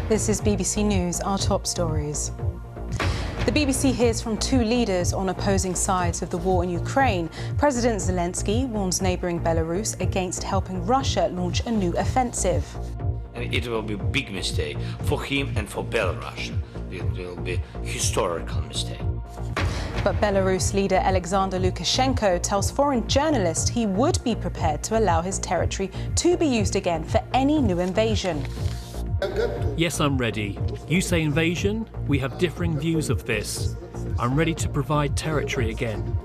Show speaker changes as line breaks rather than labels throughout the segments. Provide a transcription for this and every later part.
This is BBC News, our top stories. The BBC hears from two leaders on opposing sides of the war in Ukraine. President Zelensky warns neighbouring Belarus against helping Russia launch a new offensive.
It will be a big mistake for him and for Belarus. It will be a historical mistake.
But Belarus leader Alexander Lukashenko tells foreign journalists he would be prepared to allow his territory to be used again for any new invasion.
Yes, I'm ready. You say invasion? We have differing views of this. I'm ready to provide territory again.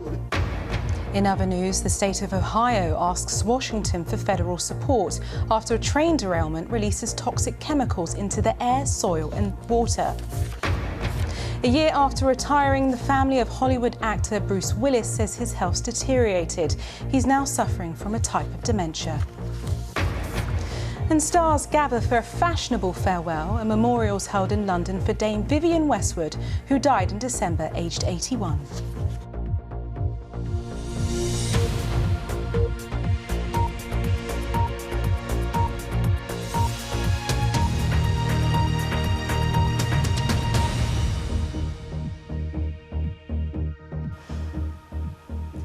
In other news, the state of Ohio asks Washington for federal support after a train derailment releases toxic chemicals into the air, soil and water. A year after retiring, the family of Hollywood actor Bruce Willis says his health's deteriorated. He's now suffering from a type of dementia. And stars gather for a fashionable farewell and memorials held in London for Dame Vivienne Westwood, who died in December, aged 81.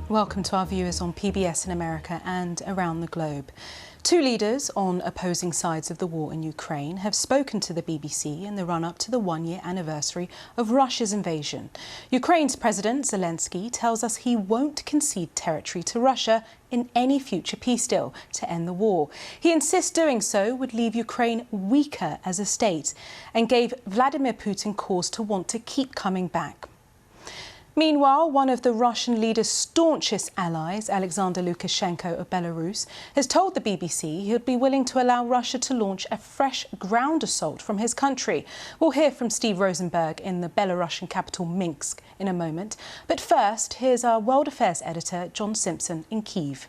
Welcome to our viewers on PBS in America and around the globe. Two leaders on opposing sides of the war in Ukraine have spoken to the BBC in the run-up to the one-year anniversary of Russia's invasion. Ukraine's President Zelensky tells us he won't concede territory to Russia in any future peace deal to end the war. He insists doing so would leave Ukraine weaker as a state and gave Vladimir Putin cause to want to keep coming back. Meanwhile, one of the Russian leader's staunchest allies, Alexander Lukashenko of Belarus, has told the BBC he would be willing to allow Russia to launch a fresh ground assault from his country. We'll hear from Steve Rosenberg in the Belarusian capital Minsk in a moment. But first, here's our World Affairs editor, John Simpson, in Kyiv.